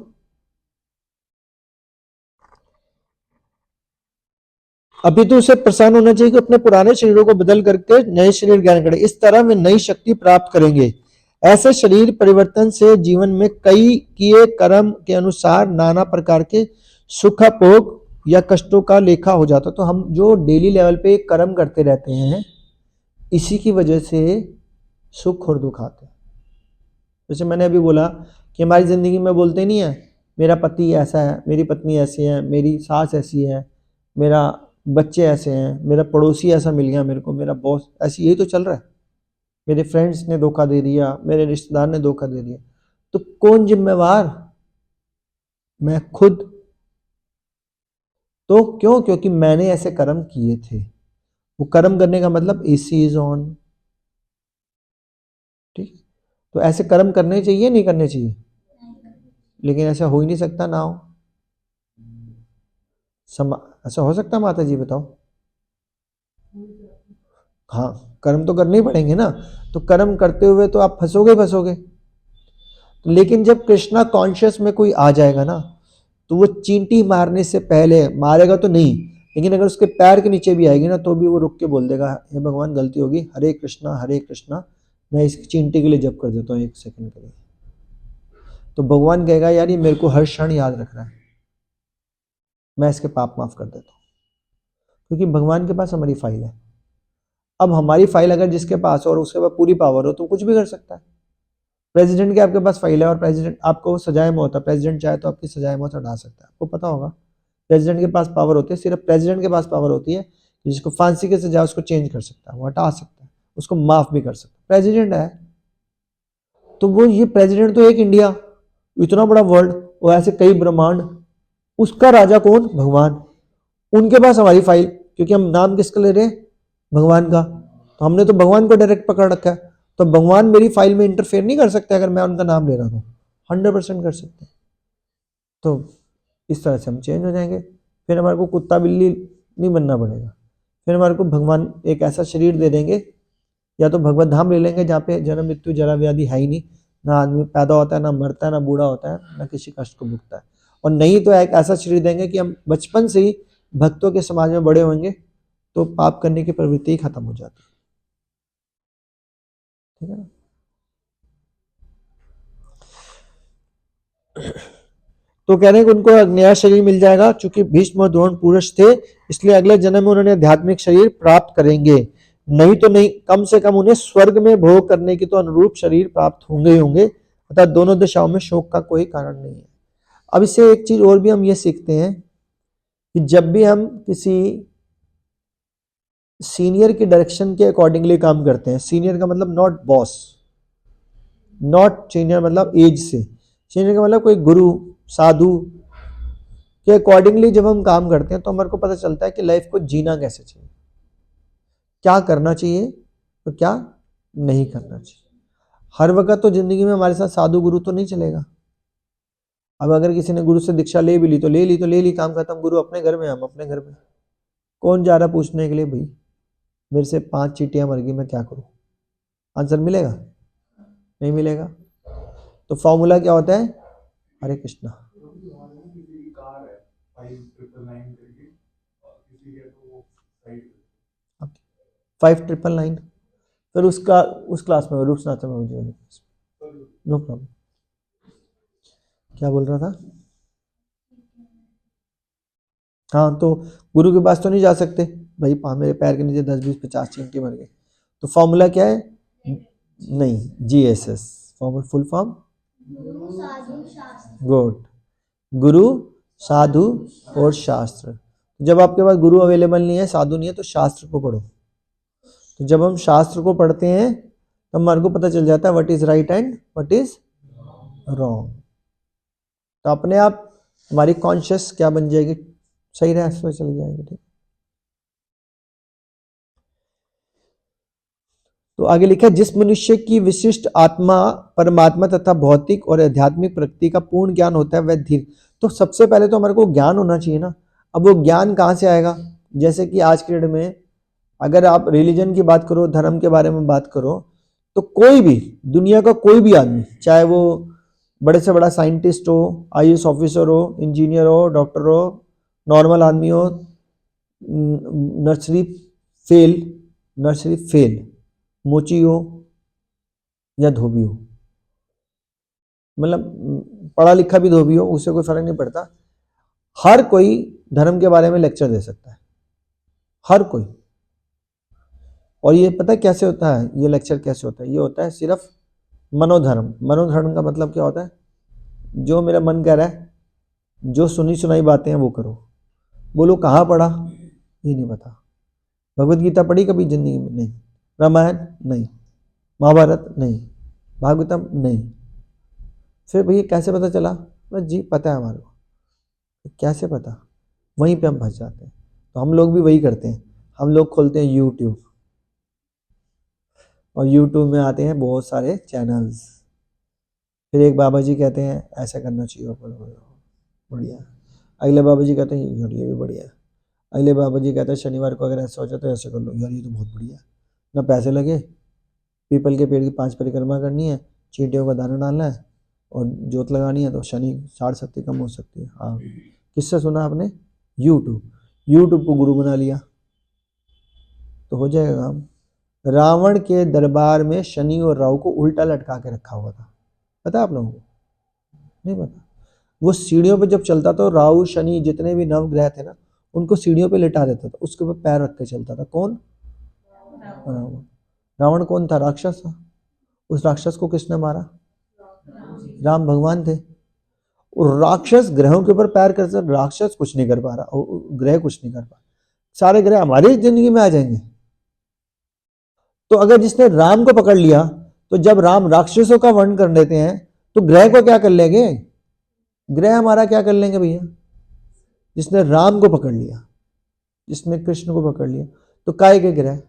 अभी तो उसे प्रसन्न होना चाहिए कि अपने पुराने शरीरों को बदल करके नए शरीर ग्रहण करें, इस तरह वे नई शक्ति प्राप्त करेंगे। ऐसे शरीर परिवर्तन से जीवन में कई किए कर्म के अनुसार नाना प्रकार के सुख भोग या कष्टों का लेखा हो जाता। तो हम जो डेली लेवल पे कर्म करते रहते हैं, इसी की वजह से सुख और दुख आते हैं। जैसे मैंने अभी बोला कि हमारी ज़िंदगी में बोलते नहीं है, मेरा पति ऐसा है, मेरी पत्नी ऐसी है, मेरी सास ऐसी है, मेरा बच्चे ऐसे हैं, मेरा पड़ोसी ऐसा मिल गया मेरे को, मेरा बॉस ऐसी, यही तो चल रहा है। मेरे फ्रेंड्स ने धोखा दे दिया, मेरे रिश्तेदार ने धोखा दे दिया, तो कौन जिम्मेवार? मैं खुद। तो क्यों? क्योंकि मैंने ऐसे कर्म किए थे। वो कर्म करने का मतलब एसी इज ऑन। ठीक। तो ऐसे कर्म करने चाहिए नहीं करने चाहिए? लेकिन ऐसा हो ही नहीं सकता ना हो। ऐसा हो सकता माता जी बताओ? हाँ, कर्म तो करने ही पड़ेंगे ना। तो कर्म करते हुए तो आप फंसोगे फंसोगे। लेकिन जब कृष्णा कॉन्शियस में कोई आ जाएगा ना, तो वो चींटी मारने से पहले, मारेगा तो नहीं, लेकिन अगर उसके पैर के नीचे भी आएगी ना, तो भी वो रुक के बोल देगा, हे भगवान गलती होगी, हरे कृष्णा, मैं इस चींटी के लिए जप कर देता हूँ 1 सेकंड के लिए। तो भगवान कहेगा यार ये मेरे को हर क्षण याद रख रहा है, मैं इसके पाप माफ कर देता हूँ। क्योंकि भगवान के पास हमारी फाइल है। अब हमारी फाइल अगर जिसके पास हो और उसके पास पूरी पावर हो तो कुछ भी कर सकता है। प्रेसिडेंट की आपके पास फाइल है और प्रेसिडेंट आपको सजाए मौत है, प्रेसिडेंट चाहे तो आपकी सजाए मौत हटा सकता है, आपको पता होगा। प्रेसिडेंट के पास पावर होती है, सिर्फ प्रेसिडेंट के पास पावर होती है कि जिसको फांसी की सजा उसको चेंज कर सकता है, वो हटा सकता है, उसको माफ भी कर सकता है, प्रेसिडेंट है। तो वो ये प्रेसिडेंट तो एक इंडिया, इतना बड़ा वर्ल्ड, वो ऐसे कई ब्रह्मांड, उसका राजा कौन? भगवान। उनके पास हमारी फाइल, क्योंकि हम नाम किसका ले रहे हैं? भगवान का। तो हमने तो भगवान को डायरेक्ट पकड़ रखा है। तो भगवान मेरी फाइल में इंटरफेयर नहीं कर सकते अगर मैं उनका नाम ले रहा हूँ? 100% कर सकते हैं। तो इस तरह से हम चेंज हो जाएंगे। फिर हमारे को कुत्ता बिल्ली नहीं बनना पड़ेगा। फिर हमारे को भगवान एक ऐसा शरीर दे देंगे, या तो भगवत धाम ले लेंगे जहाँ पे जन्म मृत्यु जरा व्याधि है ही नहीं, ना आदमी पैदा होता है, ना मरता है, ना बूढ़ा होता है, ना किसी कष्ट को भुगता है। और नहीं तो एक ऐसा शरीर देंगे कि हम बचपन से ही भक्तों के समाज में बड़े होंगे, तो पाप करने की प्रवृत्ति ही खत्म हो जाती है। ठीक है ना? तो कह रहे हैं कि उनको नया शरीर मिल जाएगा, चूंकि भीष्म और द्रोण पुरुष थे, इसलिए अगले जन्म में उन्होंने आध्यात्मिक शरीर प्राप्त करेंगे। नहीं तो नहीं, कम से कम उन्हें स्वर्ग में भोग करने की तो अनुरूप शरीर प्राप्त होंगे ही होंगे। अतः दोनों दिशाओं में शोक का कोई कारण नहीं है। अब इससे एक चीज और भी हम ये सीखते हैं कि जब भी हम किसी सीनियर की डायरेक्शन के अकॉर्डिंगली काम करते हैं, सीनियर का मतलब नॉट बॉस, नॉट सीनियर मतलब एज से, सीनियर का मतलब कोई गुरु साधु के अकॉर्डिंगली जब हम काम करते हैं तो हमारे को पता चलता है कि लाइफ को जीना कैसे चाहिए, क्या करना चाहिए और क्या नहीं करना चाहिए। हर वक्त तो जिंदगी में हमारे साथ साधु गुरु तो नहीं चलेगा। अब अगर किसी ने गुरु से दीक्षा ले भी ली तो ले ली, काम खत्म, गुरु अपने घर में, हम अपने घर में। कौन जा रहा पूछने के लिए भाई मेरे से 5 चींटियां मर गई, मैं क्या करूं? आंसर मिलेगा? नहीं मिलेगा। तो फॉर्मूला क्या होता है? हरे कृष्णा। 5999 फिर उसका उस क्लास में रूप सुनाता मैं मुझे, नो प्रॉब्लम। क्या बोल रहा था? हाँ, तो गुरु के पास तो नहीं जा सकते भाई, मेरे पैर के नीचे 10 20 50 चींटी मर गए। तो फॉर्मूला क्या है? नहीं, GSS formula, full form good, गुरु साधु और शास्त्र। जब आपके पास गुरु अवेलेबल नहीं है, साधु नहीं है, तो शास्त्र को पढ़ो। तो जब हम शास्त्र को पढ़ते हैं तो हमारे को पता चल जाता है what is right and what is wrong. तो अपने आप हमारी कॉन्शियस क्या बन जाएगी? सही रास्ते पे चली जाएगी। ठीक। तो आगे लिखा है, जिस मनुष्य की विशिष्ट आत्मा, परमात्मा तथा भौतिक और आध्यात्मिक प्रकृति का पूर्ण ज्ञान होता है वह धीर। तो सबसे पहले तो हमारे को ज्ञान होना चाहिए ना। अब वो ज्ञान कहाँ से आएगा? जैसे कि आज के डेट में अगर आप रिलीजन की बात करो, धर्म के बारे में बात करो, तो कोई भी दुनिया का कोई भी आदमी, चाहे वो बड़े से बड़ा साइंटिस्ट हो, IAS ऑफिसर हो, इंजीनियर हो, डॉक्टर हो, नॉर्मल आदमी हो, नर्सरी फेल मोची हो या धोबी हो, मतलब पढ़ा लिखा भी धोबी हो, उससे कोई फर्क नहीं पड़ता। हर कोई धर्म के बारे में लेक्चर दे सकता है, हर कोई। और ये पता कैसे होता है? ये लेक्चर कैसे होता है? ये होता है सिर्फ मनोधर्म। मनोधर्म का मतलब क्या होता है? जो मेरा मन कह रहा है, जो सुनी सुनाई बातें हैं वो करो। बोलो कहाँ पढ़ा? ये नहीं पता। भगवत गीता पढ़ी कभी जिंदगी में? नहीं। रामायण? नहीं। महाभारत? नहीं। भागवतम? नहीं। फिर भैया कैसे पता चला? बस जी पता है हमारे को। कैसे पता? वहीं पे हम फंस जाते हैं। तो हम लोग भी वही करते हैं, हम लोग खोलते हैं यूट्यूब, और यूट्यूब में आते हैं बहुत सारे चैनल्स। फिर एक बाबा जी कहते हैं ऐसा करना चाहिए, बढ़िया। अगले बाबा जी कहते हैं यार ये भी बढ़िया है। अगले बाबा जी कहते हैं शनिवार को अगर ऐसा हो जाए तो ऐसे कर लो, यार ये तो बहुत बढ़िया है। ना पैसे लगे, पीपल के पेड़ की 5 परिक्रमा करनी है, चींटियों का दाना डालना है और जोत लगानी है, तो शनि 60 कम हो सकती है। हाँ, किससे सुना आपने? यूट्यूब को गुरु बना लिया तो हो जाएगा काम। रावण के दरबार में शनि और राहु को उल्टा लटका के रखा हुआ था, पता है आप लोगों को? नहीं पता। वो सीढ़ियों पे जब चलता था, राहु शनि जितने भी नवग्रह थे ना, उनको सीढ़ियों पे लिटा देता था, उसके ऊपर पैर रख के चलता था। कौन? रावण। रावण कौन था? राक्षस था। उस राक्षस को किसने मारा? राम भगवान थे। और राक्षस ग्रहों के ऊपर पैर कर सकते, राक्षस कुछ नहीं कर पा रहा और ग्रह कुछ नहीं कर पा रहा। सारे ग्रह हमारी जिंदगी में आ जाएंगे। तो अगर जिसने राम को पकड़ लिया, तो जब राम राक्षसों का वर्ण कर लेते हैं तो ग्रह को क्या कर लेंगे? ग्रह हमारा क्या कर लेंगे भैया? जिसने राम को पकड़ लिया, जिसने कृष्ण को पकड़ लिया, तो काय के ग्रह।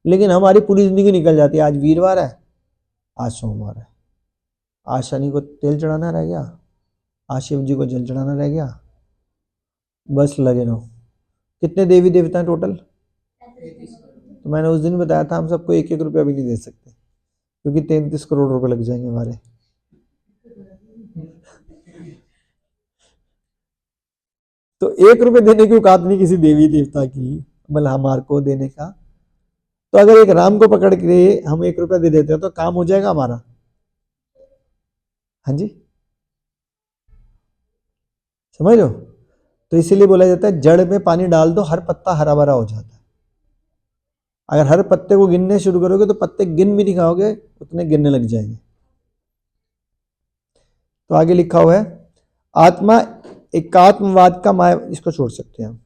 लेकिन हमारी पूरी जिंदगी निकल जाती है। आज वीरवार है, आज सोमवार है, आज शनि को तेल चढ़ाना रह गया, आज शिव जी को जल चढ़ाना रह गया, बस लगे रहो। कितने देवी देवता हैं टोटल? तो मैंने उस दिन बताया था हम सबको 1 1 रुपया भी नहीं दे सकते, क्योंकि 33 करोड़ रुपए लग जाएंगे हमारे। तो 1 रुपये देने की औकात नहीं किसी देवी देवता की, मतलब हमारे को देने का। तो अगर एक राम को पकड़ के हम 1 रुपया दे देते हैं तो काम हो जाएगा हमारा। हाँ जी, समझ लो। तो इसीलिए बोला जाता है जड़ में पानी डाल दो, हर पत्ता हरा भरा हो जाता है। अगर हर पत्ते को गिनने शुरू करोगे तो पत्ते गिन भी नहीं खाओगे, उतने गिनने लग जाएंगे। तो आगे लिखा हुआ है आत्मा एकात्मवाद का माया, इसको छोड़ सकते हैं हम।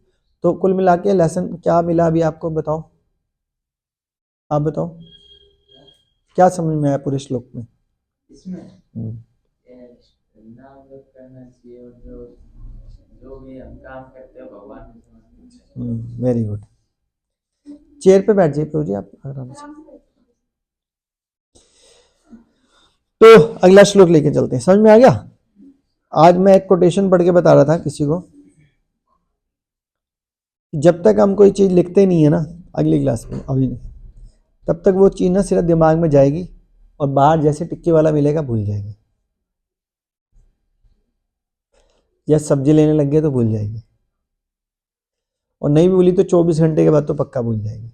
तो कुल मिला के लेसन क्या मिला अभी आपको? बताओ, आप बताओ क्या समझ में आया पूरे श्लोक में? नाम जप करना चाहिए और जो जो भी हम काम करते हो भगवान को समर्पित चाहिए। Very good. चेयर पे बैठ जाइए प्रभु जी आप आराम से। तो अगला श्लोक लेके चलते हैं, समझ में आ गया। आज मैं एक कोटेशन पढ़ के बता रहा था किसी को, जब तक हम कोई चीज लिखते नहीं है ना अगली क्लास में, अभी नहीं, तब तक वो चीज ना सिर्फ दिमाग में जाएगी और बाहर जैसे टिक्की वाला मिलेगा भूल जाएगी, या सब्जी लेने लग गए तो भूल जाएगी, और नहीं भूली तो 24 घंटे के बाद तो पक्का भूल जाएगी।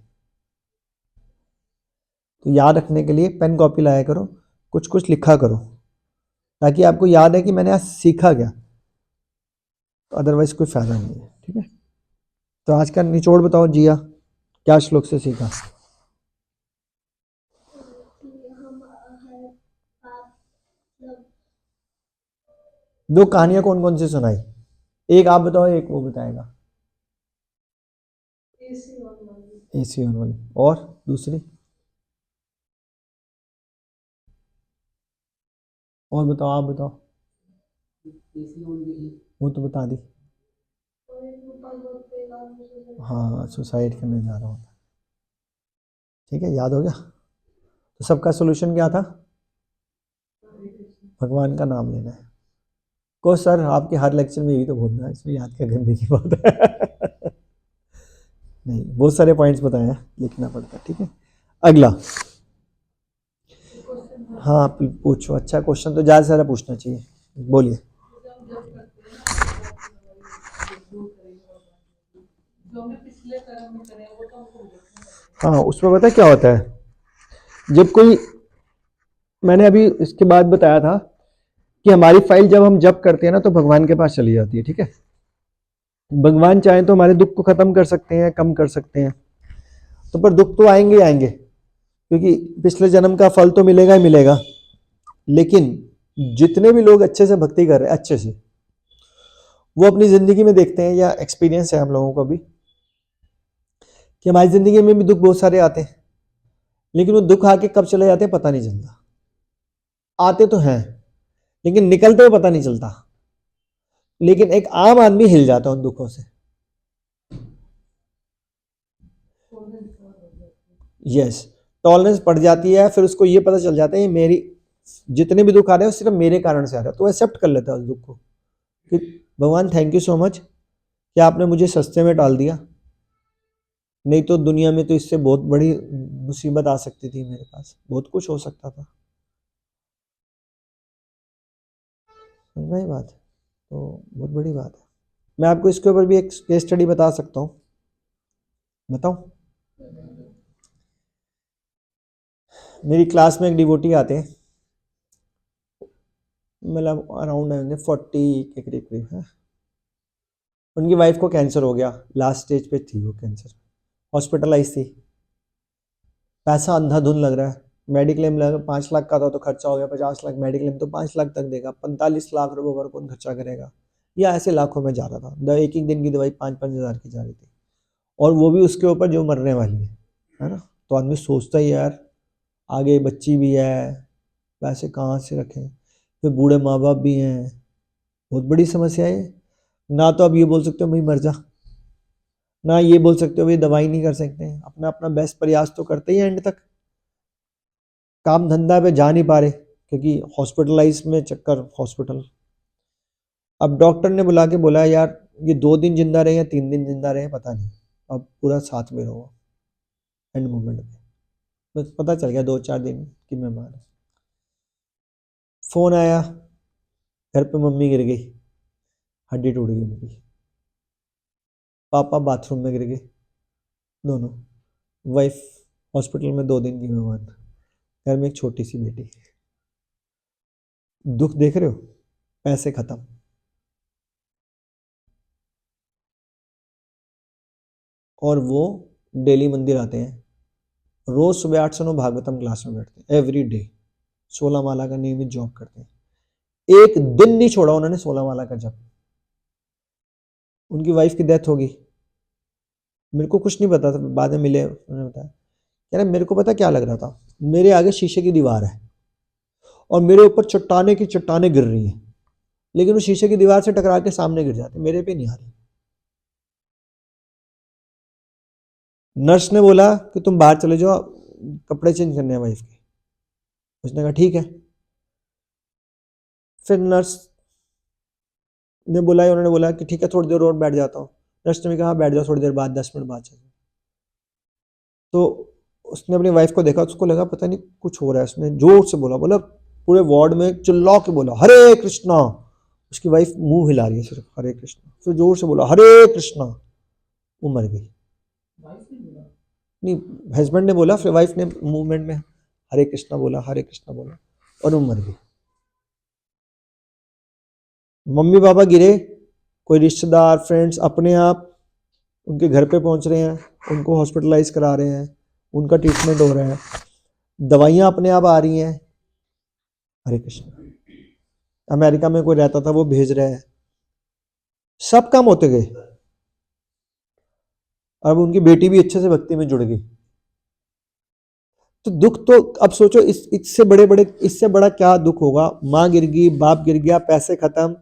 तो याद रखने के लिए पेन कॉपी लाया करो, कुछ कुछ लिखा करो, ताकि आपको याद है कि मैंने आज सीखा क्या, तो अदरवाइज कोई फायदा नहीं है। ठीक है, तो आज का निचोड़ बताओ जिया, क्या श्लोक से सीखा। दो कहानियां कौन कौन सी सुनाई, एक आप बताओ एक वो बताएगा। एसी ऑन वाली, और दूसरी और बताओ, आप बताओ। वो तो बता दी। हाँ सुसाइड करने जा रहा हूँ। ठीक है, याद हो गया। तो सबका सोल्यूशन क्या था, भगवान का नाम लेना है। को सर आपके हर लेक्चर में यही तो बोलना है, इसमें याद क्या करने की बात है। नहीं, बहुत सारे पॉइंट्स बताए हैं, लिखना पड़ता है। ठीक है, अगला। हाँ पूछो, अच्छा क्वेश्चन तो ज़्यादा से ज़्यादा पूछना चाहिए, बोलिए। हाँ उसमें पता क्या होता है, जब कोई, मैंने अभी इसके बाद बताया था कि हमारी फाइल जब हम जप करते हैं ना तो भगवान के पास चली जाती है। ठीक है, भगवान चाहे तो हमारे दुख को खत्म कर सकते हैं, कम कर सकते हैं, तो पर दुख तो आएंगे ही आएंगे, क्योंकि पिछले जन्म का फल तो मिलेगा ही मिलेगा। लेकिन जितने भी लोग अच्छे से भक्ति कर रहे हैं, अच्छे से, वो अपनी जिंदगी में देखते हैं, या एक्सपीरियंस है हम लोगों को भी, कि हमारी जिंदगी में भी दुख बहुत सारे आते हैं, लेकिन वो दुख आके कब चले जाते हैं पता नहीं चलता। आते तो हैं लेकिन निकलते हुए पता नहीं चलता। लेकिन एक आम आदमी हिल जाता है उन दुखों से। यस, टॉलरेंस बढ़ जाती है, फिर उसको ये पता चल जाता है मेरी जितने भी दुख आ रहे हैं सिर्फ मेरे कारण से आ रहा है, तो एक्सेप्ट कर लेता है उस दुख को कि भगवान थैंक यू सो मच कि आपने मुझे सस्ते में डाल दिया, नहीं तो दुनिया में तो इससे बहुत बड़ी मुसीबत आ सकती थी, मेरे पास बहुत कुछ हो सकता था। समझ में आई बात, तो बहुत बड़ी बात है। मैं आपको इसके ऊपर भी एक केस स्टडी बता सकता हूँ, बताऊँ। मेरी क्लास में एक डिवोटी आते हैं, मतलब अराउंड 40 के करीब करीब है। उनकी वाइफ को कैंसर हो गया, लास्ट स्टेज पे थी वो, कैंसर, हॉस्पिटलाइज थी। पैसा अंधाधुन लग रहा है, मेडिक्लेम लगा 5 लाख का था तो खर्चा हो गया 50 लाख, मेडिक्लेम तो 5 लाख तक देगा, 45 लाख रुपए पर कौन खर्चा करेगा, या ऐसे लाखों में जा रहा था। एक एक दिन की दवाई 5-5 हज़ार की जा रही थी, और वो भी उसके ऊपर जो मरने वाली है ना। तो आदमी सोचता ही यार आगे बच्ची भी है, पैसे कहाँ से रखें, फिर बूढ़े माँ बाप भी हैं, बहुत बड़ी समस्या है। ना तो आप ये बोल सकते हो भाई मर जा, ना ये बोल सकते हो भाई दवाई नहीं कर सकते, अपना अपना बेस्ट प्रयास तो करते ही एंड तक। काम धंधा पे जा नहीं पा रहे क्योंकि हॉस्पिटलाइज में चक्कर हॉस्पिटल। अब डॉक्टर ने बुला के बोला यार ये 2 दिन जिंदा रहे या 3 दिन जिंदा रहे पता नहीं, अब पूरा साथ में रहो एंड मोमेंट पे। बस पता चल गया 2-4 दिन की बीमार है। फोन आया, घर पे मम्मी गिर गई, हड्डी टूट गई उनकी, पापा बाथरूम में गिर गए दोनों, वाइफ हॉस्पिटल में 2 दिन की बीमार, घर में एक छोटी सी बेटी। दुख देख रहे हो, पैसे खत्म। और वो डेली मंदिर आते हैं, रोज सुबह 8 से 9 भागवतम क्लास में बैठते हैं, एवरी डे 16 माला का नियमित जॉब करते हैं। एक दिन नहीं छोड़ा उन्होंने 16 माला का जप। उनकी वाइफ की डेथ होगी, मेरे को कुछ नहीं पता था, बाद में मिले उन्होंने बताया, कह रहे मेरे को पता क्या लग रहा था, मेरे आगे शीशे की दीवार है और मेरे ऊपर चट्टाने की चट्टाने गिर रही हैं, लेकिन वो शीशे की दीवार से टकरा के सामने गिर जाते, मेरे पे नहीं आ रही। नर्स ने बोला कि तुम बाहर चले जाओ, कपड़े चेंज करने हैं वाइफ के। उसने कहा ठीक है। फिर नर्स ने बोला, उन्होंने बोला कि ठीक है थोड़ी देर और बैठ जाता हूँ। नर्स ने भी कहा बैठ जाओ थोड़ी देर बाद, 10 मिनट बाद चलो। तो उसने अपनी वाइफ को देखा, उसको लगा पता नहीं कुछ हो रहा है। उसने जोर से बोला, पूरे वार्ड में चिल्ला के बोला हरे कृष्णा। उसकी वाइफ मुंह हिला रही है सिर्फ, हरे कृष्णा। फिर जोर से बोला हरे कृष्णा, वो मर गई। नहीं, हस्बैंड ने बोला, फिर वाइफ ने मूवमेंट में हरे कृष्णा बोला, हरे कृष्णा बोला, और वो मर गई। मम्मी पापा गिरे, कोई रिश्तेदार फ्रेंड्स अपने आप उनके घर पे पहुंच रहे हैं, उनको हॉस्पिटलाइज करा रहे हैं, उनका ट्रीटमेंट हो रहा है, दवाइयां अपने आप आ रही हैं। हरे कृष्ण। अमेरिका में कोई रहता था, वो भेज रहे हैं, सब काम होते गए। अब उनकी बेटी भी अच्छे से भक्ति में जुड़ गई। तो दुख तो अब सोचो, इससे बड़ा क्या दुख होगा। माँ गिर गई, बाप गिर गया, पैसे खत्म,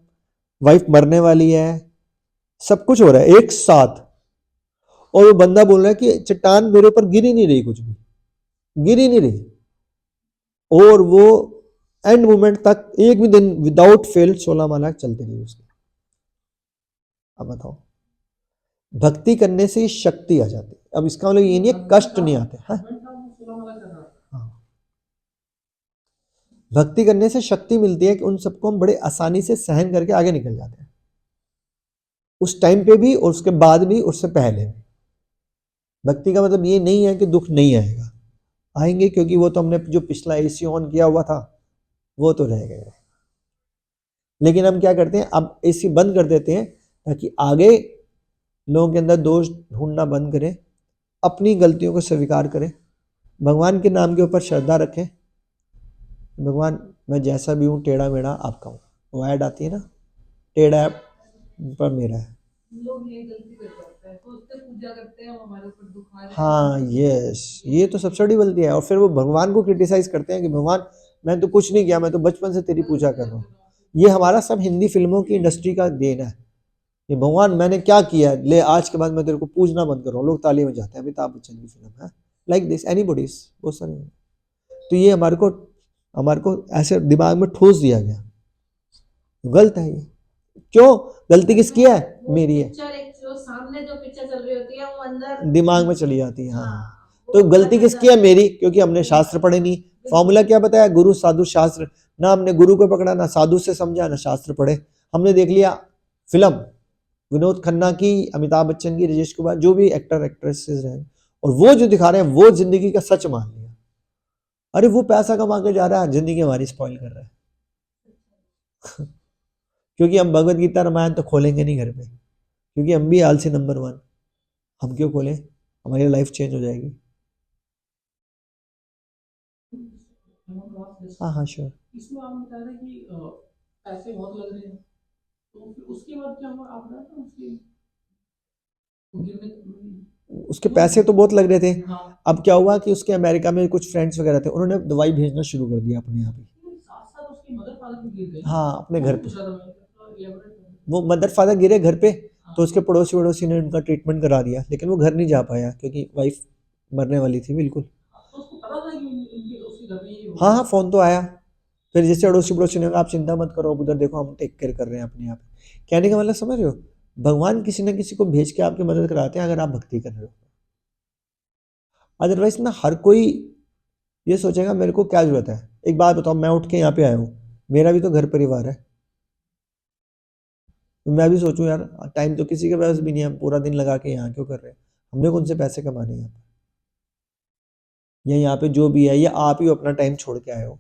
वाइफ मरने वाली है, सब कुछ हो रहा है एक साथ। और वो बंदा बोल रहा है कि चट्टान मेरे ऊपर गिर ही नहीं रही, कुछ भी गिर ही नहीं रही। और वो एंड मोमेंट तक एक भी दिन विदाउट फेल 16 माला चलती रही उसकी। अब बताओ, भक्ति करने से शक्ति आ जाती है। अब इसका मतलब ये नहीं है कष्ट नहीं आते। हाँ, भक्ति करने से शक्ति मिलती है कि उन सबको हम बड़े आसानी से सहन करके आगे निकल जाते हैं, उस टाइम पे भी और उसके बाद भी, उससे पहले भी। भक्ति का मतलब ये नहीं है कि दुख नहीं आएगा, आएंगे, क्योंकि वो तो हमने जो पिछला एसी ऑन किया हुआ था वो तो रह गए। लेकिन हम क्या करते हैं, अब एसी बंद कर देते हैं ताकि आगे लोगों के अंदर दोष ढूंढना बंद करें, अपनी गलतियों को स्वीकार करें, भगवान के नाम के ऊपर श्रद्धा रखें। भगवान मैं जैसा भी हूँ, टेढ़ा मेढ़ा आपका हूँ। वो ऐड आती है ना, टेढ़ा पर मेरा है। लोग ये गलती करते हैं, सोचते पूजा करते हैं हमारे ऊपर दुख आ रहा है। हाँ यस, ये तो सबसे बड़ी गलती है। और फिर वो भगवान को क्रिटिसाइज करते हैं कि भगवान मैं तो कुछ नहीं किया, मैं तो बचपन से तेरी पूजा कर रहा हूँ। ये हमारा सब हिंदी फिल्मों की इंडस्ट्री का देन है कि भगवान मैंने क्या किया, ले आज के बाद मैं तेरे को पूजना बंद कर रहा हूँ। लोग ताली में जाते हैं, अमिताभ बच्चन की फिल्म है लाइक दिस, एनीबॉडीज, बहुत सारे। तो ये हमारे को ऐसे दिमाग में ठोस दिया गया, गलत है ये। क्यों? गलती किसकी है? मेरी है। जो सामने जो पिक्चर चल रही होती है वो अंदर दिमाग में चली जाती है। हाँ, तो गलती किसकी है? मेरी, क्योंकि हमने शास्त्र पढ़े नहीं। फॉर्मूला क्या बताया? गुरु साधु शास्त्र। ना हमने गुरु को पकड़ा, ना साधु से समझा, ना शास्त्र पढ़े। हमने देख लिया फिल्म, विनोद खन्ना की, अमिताभ बच्चन की, राजेश कुमार, जो भी एक्टर एक्ट्रेसेस हैं, और वो जो दिखा रहे हैं वो जिंदगी का सच मान लिया। अरे वो पैसा कमा के जा रहा है, जिंदगी हमारी स्पॉइल कर रहा है। क्योंकि हम भगवत गीता रामायण तो खोलेंगे नहीं घर पे, क्योंकि हम भी आलसी नंबर 1। हम क्यों खोलें? हमारी लाइफ चेंज हो जाएगी। हाँ हाँ श्योर। इसमें आप बता रहे कि पैसे बहुत लग रहे हैं, तो फिर उसके बाद क्या हुआ? आप बता उसके पैसे तो बहुत लग रहे थे। हाँ। अब क्या हुआ कि उसके अमेरिका में कुछ फ्रेंड्स वगैरह थे, उन्होंने दवाई भेजना शुरू कर दिया अपने यहाँ पे। साथ साथ उसकी मदर फादर भी गिर गए। हाँ, अपने घर पे। वो मदर फादर गिरे घर पे, तो उसके पड़ोसी वड़ोसी ने उनका ट्रीटमेंट करा दिया, लेकिन वो घर नहीं जा पाया क्योंकि वाइफ मरने वाली थी बिल्कुल। तो उसको पता था कि उसके घर में ये होगा? हाँ हाँ, फोन तो आया। फिर जैसे अड़ोसी पड़ोसी ने कहा आप चिंता मत करो, उधर देखो हम टेक केयर कर रहे हैं अपने आप। कहने का मतलब समझ रहे हो? भगवान किसी न किसी को भेज के आपकी मदद कराते हैं अगर आप भक्ति कर रहे हो। अदरवाइज ना हर कोई ये सोचेगा मेरे को क्या जरूरत है। एक बात बताओ, मैं उठ के यहाँ पे आया हूँ, मेरा भी तो घर परिवार है। तो मैं भी सोचूं यार, टाइम तो किसी के पास भी नहीं है, हम पूरा दिन लगा के यहाँ क्यों कर रहे हैं? हमने कौन से पैसे कमाने हैं यहाँ पे? या यहाँ पे जो भी है, या आप ही अपना टाइम छोड़ के आए हो,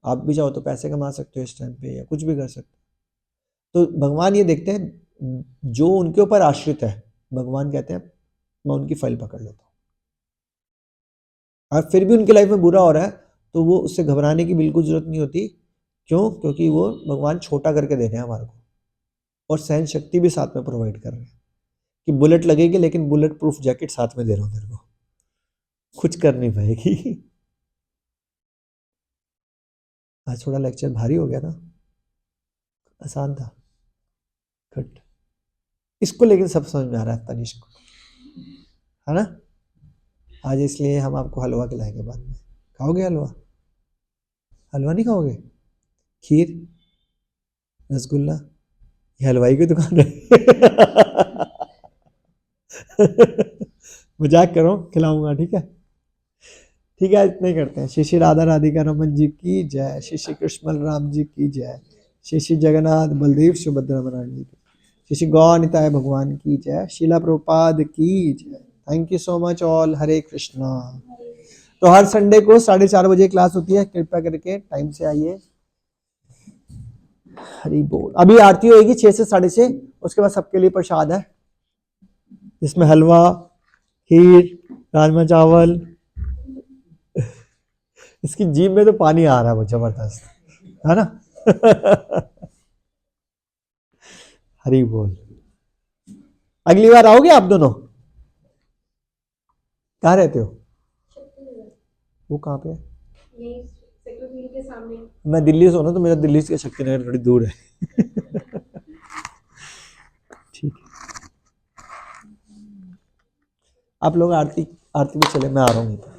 आप भी चाहो तो पैसे कमा सकते हो इस टाइम पे, या कुछ भी कर सकते हो। तो भगवान ये देखते हैं जो उनके ऊपर आश्रित है। भगवान कहते हैं मैं उनकी फाइल पकड़ लेता हूँ। और फिर भी उनकी लाइफ में बुरा हो रहा है तो वो उससे घबराने की बिल्कुल जरूरत नहीं होती। क्यों? क्योंकि वो भगवान छोटा करके दे रहे हैं हमारे को, और सहन शक्ति भी साथ में प्रोवाइड कर रहे हैं कि बुलेट लगेगी लेकिन बुलेट प्रूफ जैकेट साथ में दे रहा हूँ तेरे को, कुछ कर नहीं पाएगी। आज थोड़ा लेक्चर भारी हो गया ना? आसान था। गुड। इसको लेकिन सब समझ में आ रहा है तनिष को, है ना। आज इसलिए हम आपको हलवा खिलाएंगे बाद में। खाओगे हलवा? हलवा नहीं खाओगे? खीर, रसगुल्ला? ये हलवाई की दुकान है। मजाक करो, खिलाऊंगा, ठीक है। ठीक है, इतना ही करते हैं। श्री श्री राधा राधिका रमन जी की जय, श्री श्री कृष्ण राम जी की जय, श्री श्री जगन्नाथ बलदेव सुभद्रा महाराज जी की, श्री श्री गौर निताय भगवान की जय, शीला प्रभुपाद की जय। Thank you so much all. Hare Krishna. तो हर संडे को 4:30 बजे क्लास होती है, कृपया करके टाइम से आइए। हरी बोल। अभी आरती होगी 6 से 6:30, उसके बाद सबके लिए प्रसाद है, जिसमें हलवा, खीर, राजमा चावल। इसकी जीभ में तो पानी आ रहा है वो जबरदस्त, है ना। हरी बोल। अगली बार आओगे आप दोनों? कहाँ रहते हो? वो कहाँ पे है? के सामने। मैं दिल्ली से हूँ ना, तो मेरा दिल्ली से शक्तिनगर थोड़ी दूर है। ठीक है, आप लोग आरती पे चले, मैं आ रहा हूँ।